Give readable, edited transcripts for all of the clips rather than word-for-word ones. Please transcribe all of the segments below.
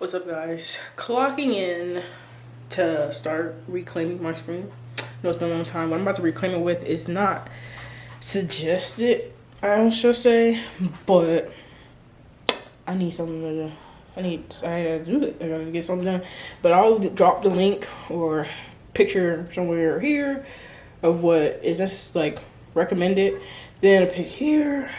What's up, guys? Clocking in to start reclaiming my screen. I know it's been a long time. What I'm about to reclaim it with is not suggested, I should say, but I need something to do. I gotta do it. I gotta get something done. But I'll drop the link or picture somewhere here of what is just like recommended. Then a pic here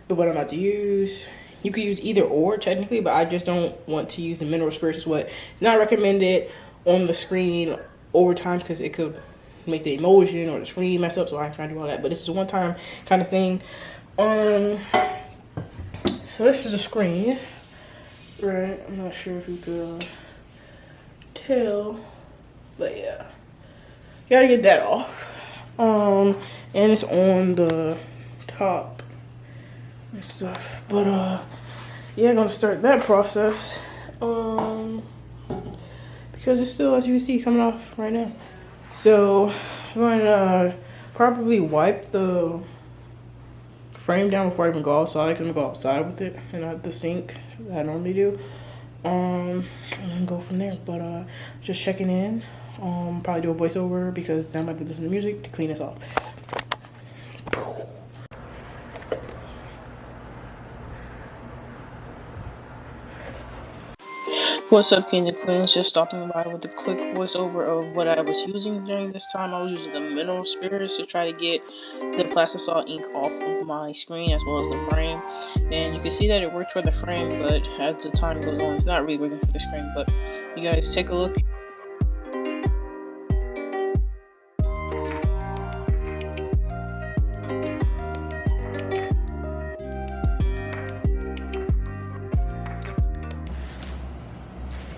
of what I'm about to use. You could use either or technically, but I just don't want to use the mineral spirits. Is what is not recommended on the screen over time because it could make the emulsion or the screen mess up. So I ain't trying to do all that. But this is a one-time kind of thing. So this is a screen, right? I'm not sure if you could tell, but yeah, you gotta get that off. And it's on the top and stuff, but yeah, I'm gonna start that process because it's still, as you can see, coming off right now. So I'm gonna probably wipe the frame down before I even go outside. I'm gonna go outside with it and not the sink that I normally do, and then go from there. But just checking in, probably do a voiceover because then I might be listening to music to clean this off. What's up, kings and queens? Just stopping by with a quick voiceover of what I was using during this time. I was using the mineral spirits to try to get the plastisol ink off of my screen as well as the frame. And you can see that it worked for the frame, but as the time goes on, it's not really working for the screen. But you guys take a look.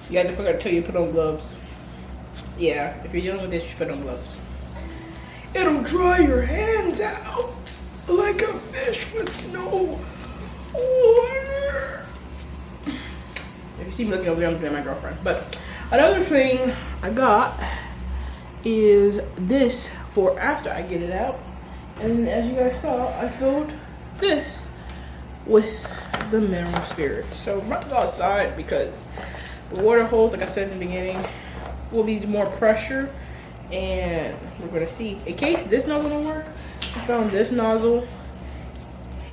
You guys, I forgot to tell you to put on gloves. Yeah, if you're dealing with this, you should put on gloves. It'll dry your hands out like a fish with no water. If you see me looking over there, I'm looking at my girlfriend. But another thing I got is this for after I get it out. And as you guys saw, I filled this with the mineral spirit. So I'm about to go outside because the water holes, like I said in the beginning, will need more pressure, and we're gonna see. In case this not gonna work, I found this nozzle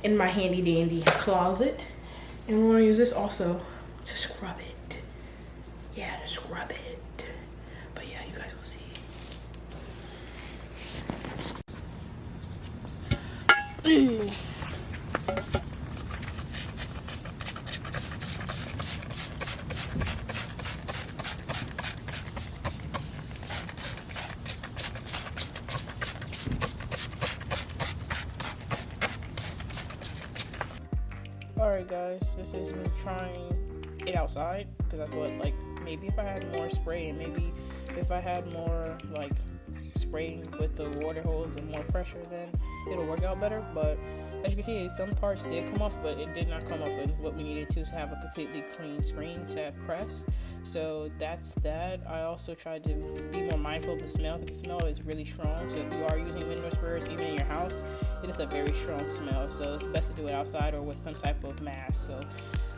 in my handy dandy closet, and we're gonna use this also to scrub it. Yeah, to scrub it. But yeah, you guys will see. Ooh. Alright guys, this is me trying it outside because I thought, like, maybe if I had more spray and maybe if I had more like spraying with the water hose and more pressure, then it'll work out better. But as you can see, some parts did come off, but it did not come off in what we needed to have a completely clean screen to press. So that's that. I also tried to be more mindful of the smell because the smell is really strong. So if you are using mineral spirits even in your house, it is a very strong smell. So it's best to do it outside or with some type of mask. So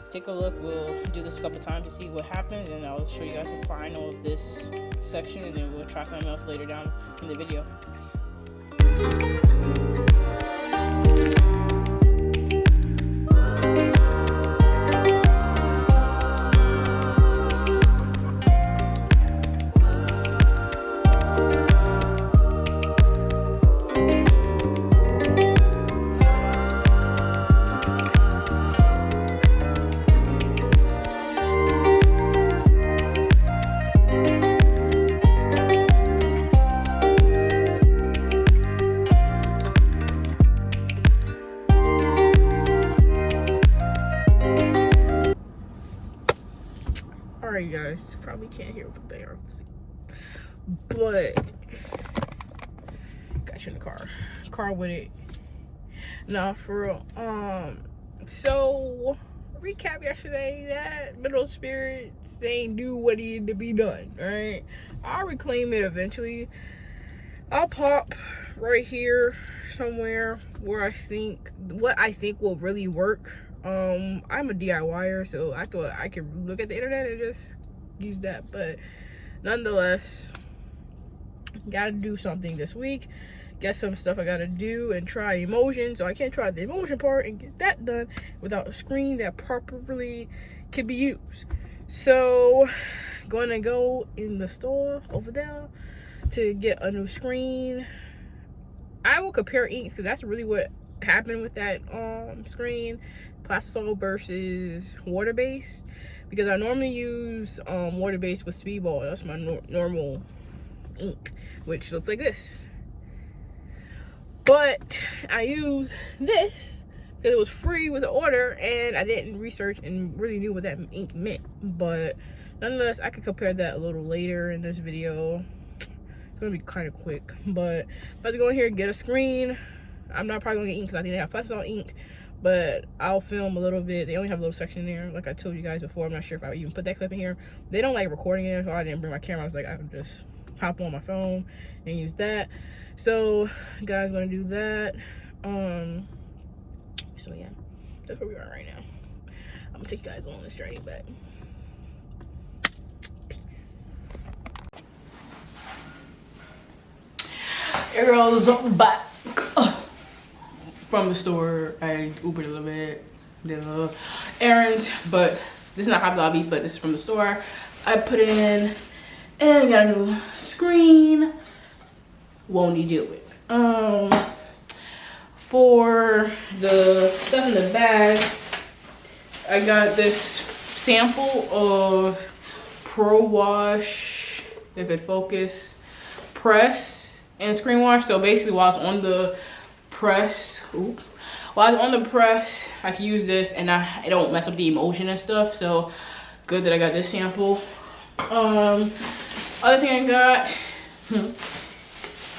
take a look. We'll do this a couple times to see what happens, and I'll show you guys the final of this section, and then we'll try something else later down in the video. Alright guys, probably can't hear what they are, but got you in the car with it. Nah, for real. So recap yesterday, that mineral spirits ain't do what needed to be done. Alright, I'll reclaim it eventually. I'll pop right here somewhere where what I think will really work I'm a DIYer, so I thought I could look at the internet and just use that, but nonetheless, gotta do something this week. Got some stuff I gotta do and try emulsion, so I can't try the emulsion part and get that done without a screen that properly can be used. So gonna go in the store over there to get a new screen. I will compare inks because that's really what happened with that screen, plastisol versus water-based, because I normally use water-based with Speedball. That's my normal ink, which looks like this. But I use this because it was free with the order, and I didn't research and really knew what that ink meant. But nonetheless, I could compare that a little later in this video. It's gonna be kind of quick, but I'm about to go in here and get a screen. I'm not probably gonna get ink because I think they have plastisol ink, but I'll film a little bit. They only have a little section there, like I told you guys before. I'm not sure if I would even put that clip in here. They don't like recording it, so I didn't bring my camera. I was like, I would just hop on my phone and use that. So guys, gonna do that. So yeah, that's where we are right now. I'm gonna take you guys on this journey back. Peace. Arrows back from the store. I Ubered a little bit, did a little errands, but this is not Hobby Lobby, but this is from the store. I put in and got a new screen. Won't he do it? For the stuff in the bag, I got this sample of Pro Wash, if it focus, press and screen wash. So basically, while it's on the press, I can use this and it don't mess up the emulsion and stuff. So good that I got this sample. Other thing I got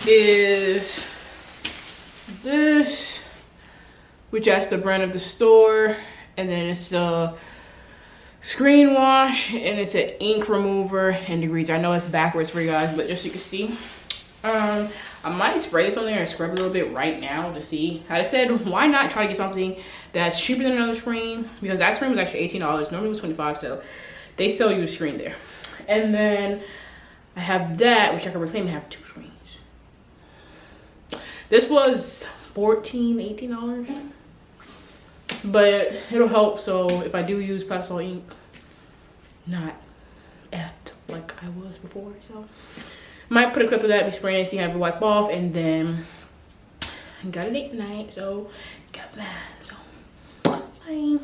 is this, which is the brand of the store, and then it's the screen wash, and it's an ink remover and degreaser. I know it's backwards for you guys, but just so you can see. I might spray this on there and scrub a little bit right now to see. I just said, why not try to get something that's cheaper than another screen, because that screen was actually $18. Normally it was $25, so they sell you a screen there. And then I have that, which I can reclaim and have two screens. This was $14, $18, but it'll help. So if I do use plastisol ink, not effed like I was before. So might put a clip of that, me spraying it, see how it wipe off, and then I got a date tonight, so got that. So bye.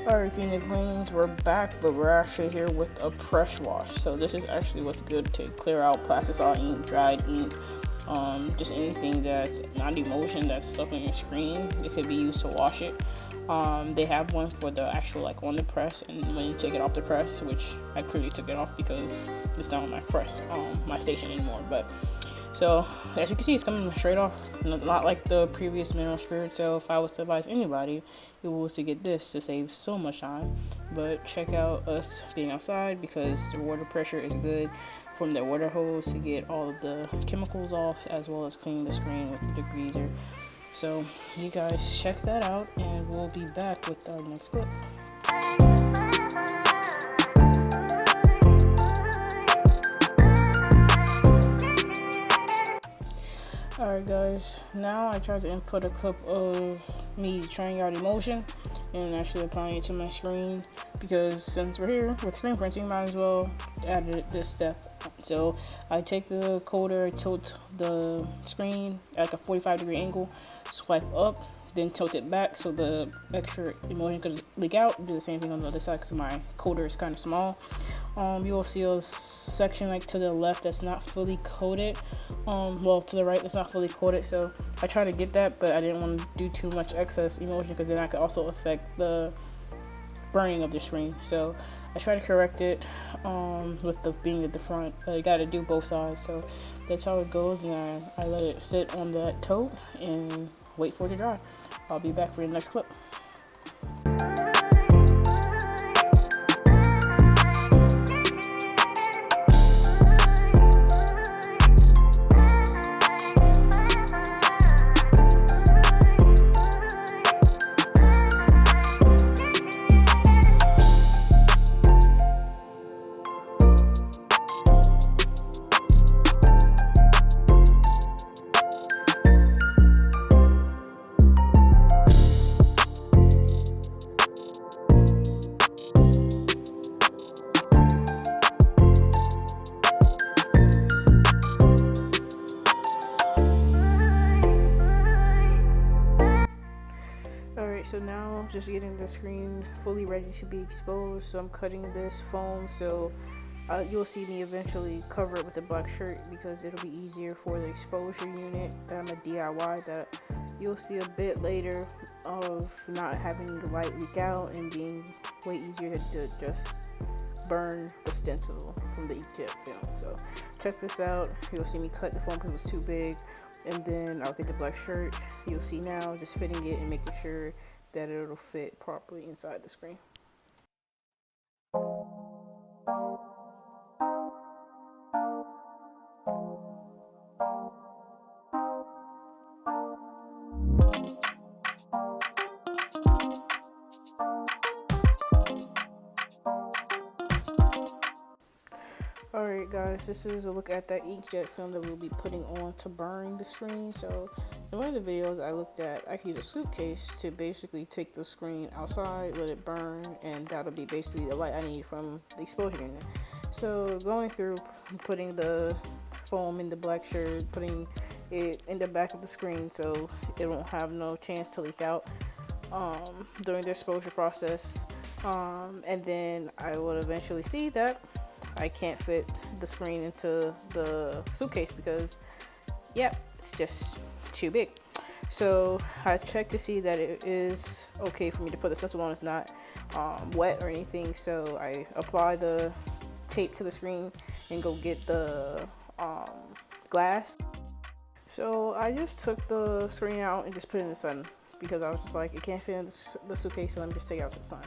Alright, King of Queens, we're back, but we're actually here with a press wash. So this is actually what's good to clear out plastisol ink, dried ink, just anything that's not emulsion that's stuck on your screen. It could be used to wash it. They have one for the actual, like, on the press, and when you take it off the press, which I clearly took it off because it's not on my press, my station anymore. But so as you can see, it's coming straight off, not like the previous mineral spirit. So if I was to advise anybody, it was to get this to save so much time. But check out us being outside, because the water pressure is good from the water hose to get all of the chemicals off, as well as cleaning the screen with the degreaser. So you guys check that out, and we'll be back with our next clip. Alright guys, now I tried to input a clip of me trying out emulsion and actually applying it to my screen, because since we're here with screen printing, might as well add this step. So I take the coder, tilt the screen at like a 45-degree angle, swipe up, then tilt it back so the extra emulsion could leak out. Do the same thing on the other side because my coder is kind of small. You'll see a section like to the left that's not fully coated. Well, to the right that's not fully coated. So I try to get that, but I didn't want to do too much excess emulsion because then I could also affect the burning of the screen. So I try to correct it with the being at the front. But you got to do both sides. So that's how it goes, and I let it sit on that tote and wait for it to dry. I'll be back for the next clip. so now I'm just getting the screen fully ready to be exposed. So I'm cutting this foam, so you'll see me eventually cover it with a black shirt because it'll be easier for the exposure unit that I'm a DIY, that you'll see a bit later of not having the light leak out and being way easier to just burn the stencil from the inkjet film. So check this out. You'll see me cut the foam because it was too big, and then I'll get the black shirt. You'll see now just fitting it and making sure that it'll fit properly inside the screen. Alright guys, this is a look at that inkjet film that we'll be putting on to burn the screen. So in one of the videos I looked at, I could use a suitcase to basically take the screen outside, let it burn, and that'll be basically the light I need from the exposure unit. So going through putting the foam in the black shirt, putting it in the back of the screen so it won't have no chance to leak out during the exposure process, and then I will eventually see that I can't fit the screen into the suitcase because, yeah, it's just too big. So I checked to see that it is okay for me to put the stencil on. It's not wet or anything. So I apply the tape to the screen and go get the glass. So I just took the screen out and just put it in the sun because I was just like, it can't fit in the suitcase, so let me just take it out to the sun.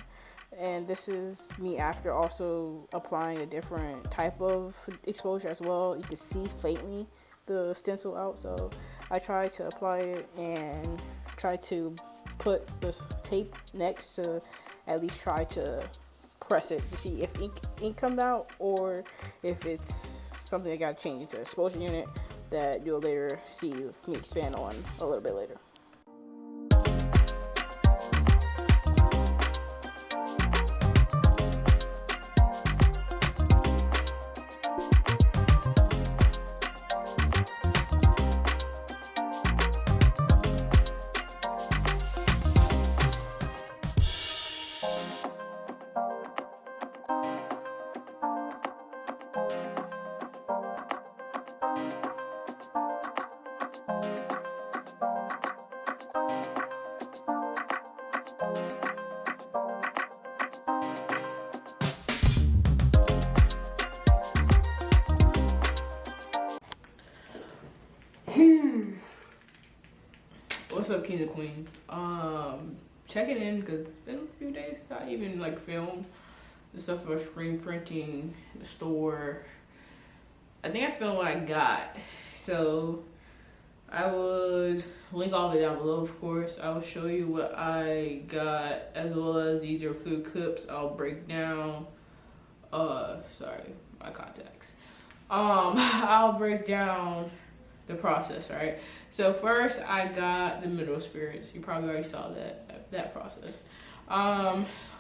And this is me after also applying a different type of exposure as well. You can see faintly the stencil out, so I tried to apply it and try to put the tape next to at least try to press it to see if ink come out, or if it's something I got to change into exposure unit that you'll later see me expand on a little bit later. What's up, kings and queens? Checking in because it's been a few days since I even like filmed the stuff for screen printing, the store. I think I filmed what I got, so I would link all of it down below. Of course, I'll show you what I got, as well as these are food clips. I'll break down sorry, my contacts. I'll break down the process, right? So first I got the mineral spirits. You probably already saw that process.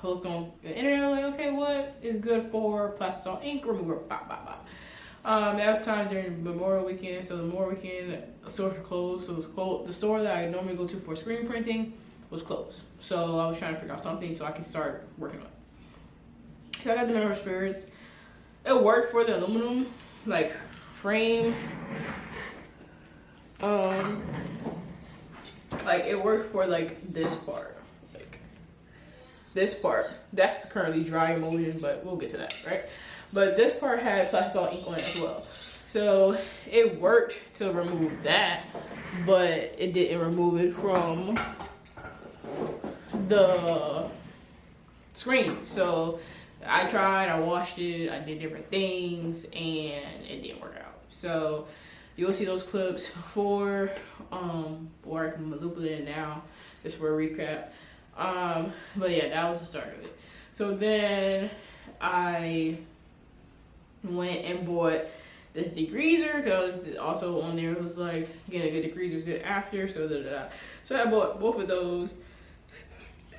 Looked on the internet, like, okay, what is good for plastic salt ink remover? Bop, bop, bop. That was time during Memorial Weekend. So the Memorial Weekend, the stores were closed. So the store that I normally go to for screen printing was closed. So I was trying to figure out something so I could start working on it. So I got the mineral spirits. It worked for the aluminum like frame. Like it worked for like this part, like this part. That's currently dry emulsion, but we'll get to that, right? But this part had plastic salt ink on it as well, so it worked to remove that, but it didn't remove it from the screen. So I tried, I washed it, I did different things, and it didn't work out. So you'll see those clips for or I can loop it in now just for a recap. But yeah, that was the start of it. So then I went and bought this degreaser, because also on there it was like getting a good degreaser is good after, so so I bought both of those,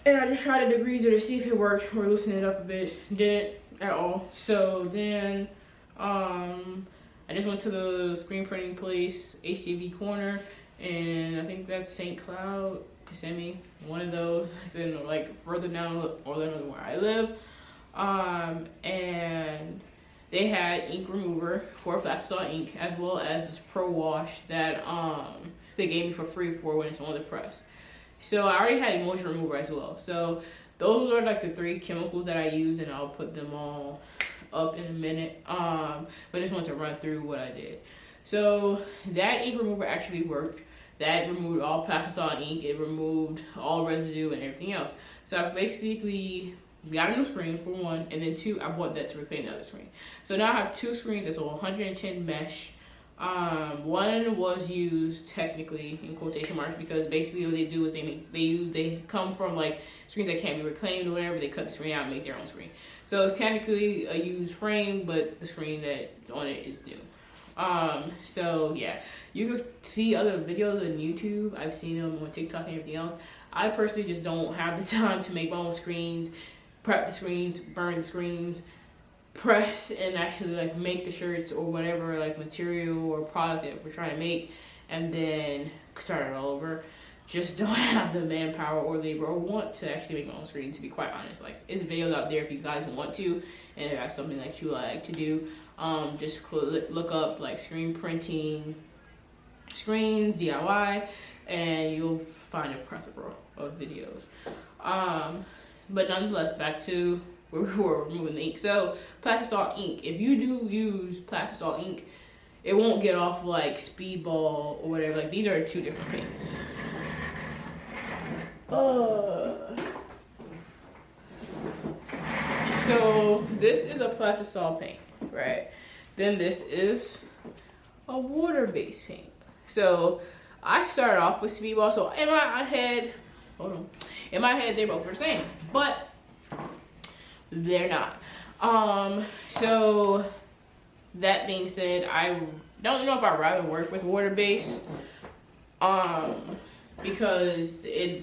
and I just tried a degreaser to see if it worked or loosen it up a bit. Didn't at all. So then I just went to the screen printing place, HDV Corner, and I think that's St. Cloud send me one of those. It's in like further down Orlando than where I live. And they had ink remover for Plastisol ink, as well as this Pro Wash that they gave me for free for when it's on the press. So I already had emulsion remover as well. So those are like the 3 chemicals that I use, and I'll put them all up in a minute. But I just want to run through what I did. So that ink remover actually worked. That removed all Plastisol ink. It removed all residue and everything else. So I basically got a new screen for one, and then 2, I bought that to replace the other screen. So now I have 2 screens that's 110 mesh. One was used technically in quotation marks because basically what they do is they come from like screens that can't be reclaimed or whatever. They cut the screen out and make their own screen. So it's technically a used frame, but the screen that's on it is new. So yeah, you could see other videos on YouTube. I've seen them on TikTok and everything else. I personally just don't have the time to make my own screens, prep the screens, burn the screens, press and actually like make the shirts or whatever like material or product that we're trying to make, and then start it all over. Just don't have the manpower or labor or want to actually make my own screen, to be quite honest. Like, it's videos out there if you guys want to, and if that's something that you like to do. Just look up like screen printing screens, DIY, and you'll find a plethora of videos. But nonetheless, back to where we were removing the ink. So Plastisol ink, if you do use Plastisol ink, it won't get off like Speedball or whatever. Like, these are 2 different paints. So this is a Plastisol paint, right? Then this is a water-based paint. So I started off with Speedball. So in my head, in my head they're both the same, but they're not. So that being said, I don't know if I'd rather work with water-based, because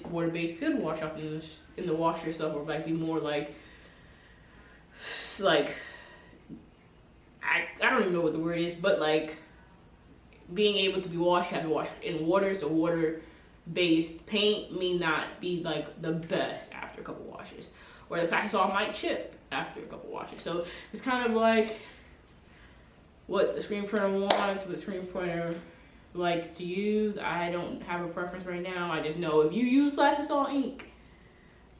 water-based could wash off in the washer stuff, or like be more like I don't even know what the word is, but like being able to be washed, you have to wash in water. So water-based paint may not be like the best after a couple washes, or the Plastisol might chip after a couple washes. So it's kind of like what the screen printer wants, what the screen printer likes to use. I don't have a preference right now. I just know if you use Plastisol ink,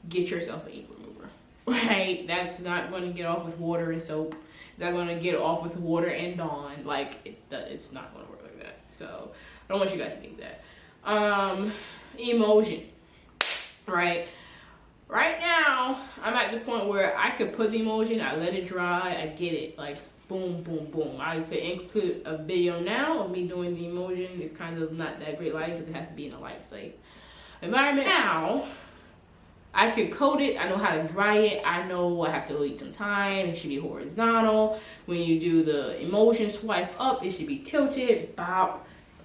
get yourself an ink remover, right? That's not going to get off with water and soap. It's not going to get off with water and Dawn. Like, it's not going to work like that. So I don't want you guys to think that. Emulsion, right? Right now, I'm at the point where I could put the emulsion, I let it dry, I get it, like, boom, boom, boom. I could include a video now of me doing the emulsion. It's kind of not that great lighting because it has to be in a light safe environment. Now, I could coat it. I know how to dry it. I know I have to wait some time. It should be horizontal. When you do the emulsion swipe up, it should be tilted. Bow.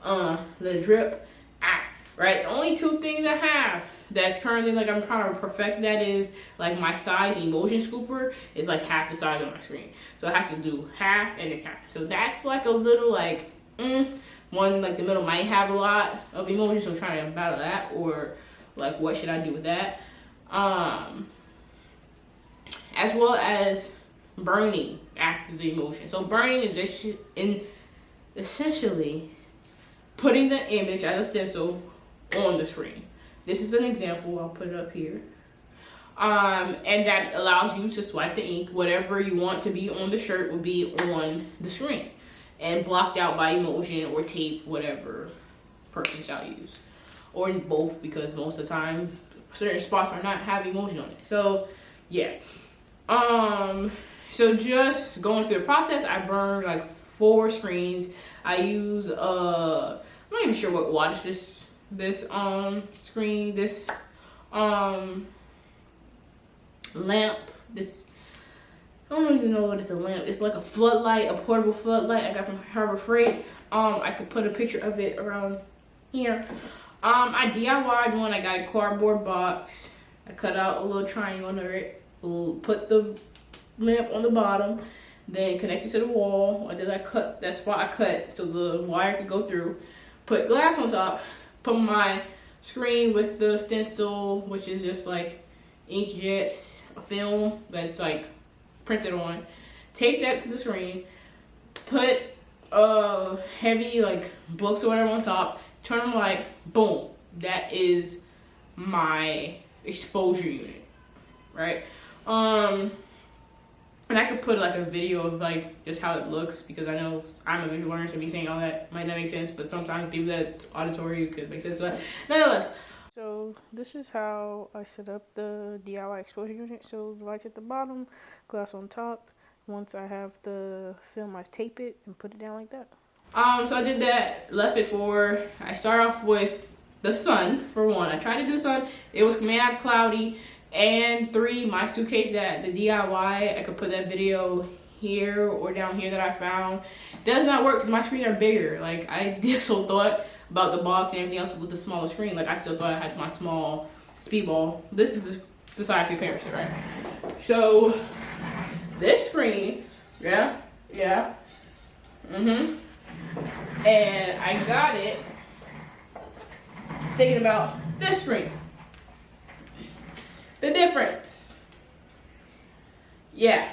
Let it drip. Right? The only 2 things I have that's currently like I'm trying to perfect that is like my size emulsion scooper is like half the size of my screen. So it has to do half and then half. So that's like a little like one, like the middle might have a lot of emulsion, so I'm trying to battle that, or like what should I do with that? As well as burning after the emulsion. So burning is essentially putting the image as a stencil on the screen. This is an example. I'll put it up here. And that allows you to swipe the ink. Whatever you want to be on the shirt will be on the screen and blocked out by emulsion or tape, whatever person shall use, or both, because most of the time certain spots are not have emulsion on it. So yeah. So just going through the process, I burned like 4 screens. I use I'm not even sure what watch this screen, this lamp, this, I don't even know what it's a lamp. It's like a floodlight, a portable floodlight I got from Harbor Freight. I could put a picture of it around here. I DIY'd one. I got a cardboard box. I cut out a little triangle under it, put the lamp on the bottom, then connect it to the wall. And then I cut that spot I cut so the wire could go through. Put glass on top. Put my screen with the stencil, which is just like inkjets, a film that's like printed on. Tape that to the screen, put heavy like books or whatever on top, turn them light, boom. That is my exposure unit, right? And I could put like a video of like just how it looks, because I know I'm a visual learner, so me saying all that might not make sense, but sometimes people that auditory could make sense, but nonetheless. So this is how I set up the DIY exposure unit. So the lights at the bottom, glass on top. Once I have the film, I tape it and put it down like that. So I did that, left it for, I start off with the sun for one. I tried to do sun, it was mad cloudy. And 3, my suitcase that the DIY, I could put that video here or down here that I found. Does not work because my screens are bigger. Like, I still thought about the box and everything else with the smaller screen. Like, I still thought I had my small speedball. This is the size comparison, right? So, this screen, yeah. And I got it thinking about this screen. The difference. Yeah.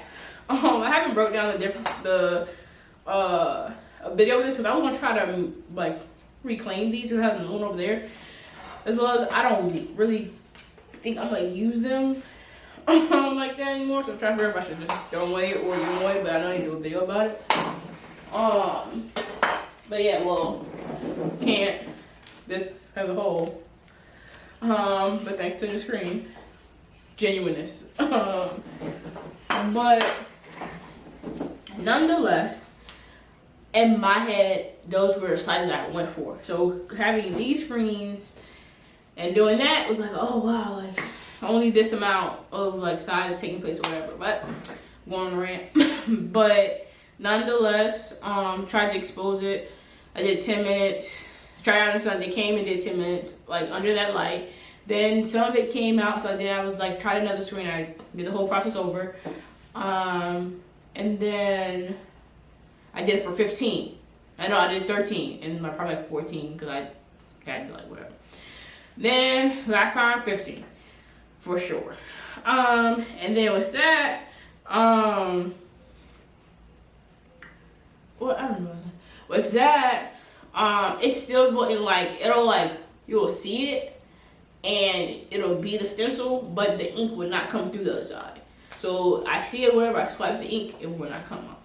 I haven't broke down a video of this because I was gonna try to like reclaim these and have them over there. As well as I don't really think I'm gonna use them like that anymore. So I'm trying to figure out if I should just throw them away or use them away, but I know I need to do a video about it. But yeah, well, can't. This has a hole. But thanks to the screen. Genuineness. But nonetheless, in my head, those were the sizes I went for. So having these screens and doing that was like, oh wow, like only this amount of like size is taking place or whatever. But I'm going on a rant. But nonetheless, tried to expose it. I did 10 minutes. Tried out on Sunday, came and did 10 minutes, like under that light. Then some of it came out, so then I was like, tried another screen. I did the whole process over. And then I did it for 15. I know I did 13, and I probably like 14 because I got like whatever. Then last time 15, for sure. And then with that, well, I don't know. With that, it still wouldn't like, it'll like, you'll see it and it'll be the stencil, but the ink would not come through the other side. So I see it, wherever I swipe the ink, it will not come out.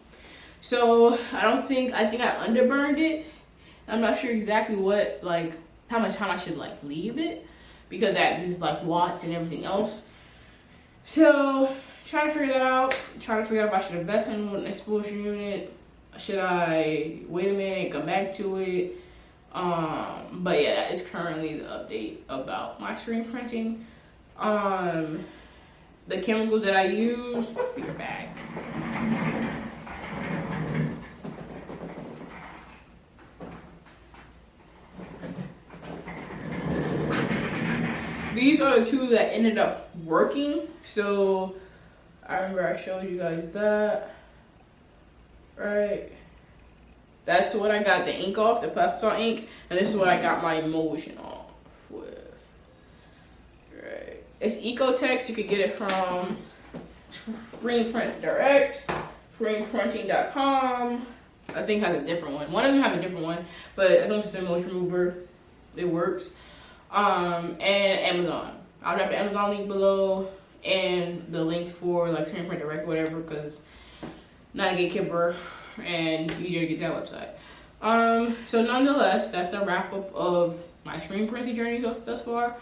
So I think I underburned it. I'm not sure exactly what, like, how much time I should like leave it, because that is like watts and everything else. So trying to figure that out, trying to figure out if I should invest in an exposure unit. Should I wait a minute, come back to it? But yeah, that is currently the update about my screen printing. The chemicals that I use, be back. These are the two that ended up working. So I remember I showed you guys that. Right, that's what I got the ink off, the pastel ink, and this is what I got my emulsion off with. Right, it's Ecotex. You could get it from Screen Print Direct, screenprinting.com. I think has a different one. One of them have a different one, but as long as it's an emulsion remover, it works. And Amazon. I'll drop the Amazon link below and the link for like Screen Print Direct, whatever, because not a gatekeeper, and you need to get that website. So nonetheless, that's a wrap up of my screen printing journey thus far.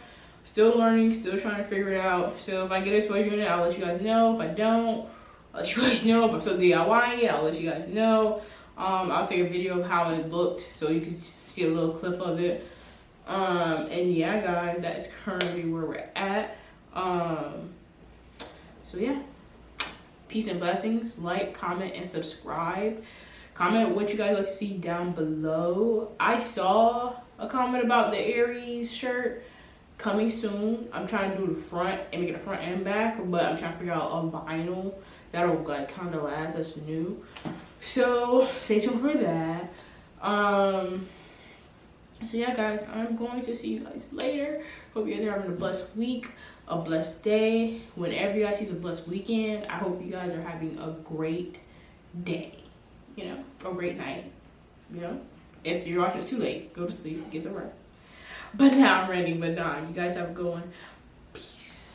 Still learning, still trying to figure it out. So if I get a exposure unit, I'll let you guys know. If I don't, I'll let you guys know. If I'm still DIYing it, I'll let you guys know. I'll take a video of how it looked so you can see a little clip of it. And yeah, guys, that is currently where we're at. So yeah. Peace and blessings. Like, comment, and subscribe. Comment what you guys like to see down below. I saw a comment about the Aries shirt coming soon. I'm trying to do the front and make it a front and back, but I'm trying to figure out a vinyl that'll like kind of last. That's new. So stay tuned for that. So yeah, guys, I'm going to see you guys later. Hope you're there having a blessed week, a blessed day. Whenever you guys see a blessed weekend, I hope you guys are having a great day, you know, a great night, you know. If you're watching it too late, go to sleep, get some rest. But now I'm ready. But nah, you guys have a good one. Peace.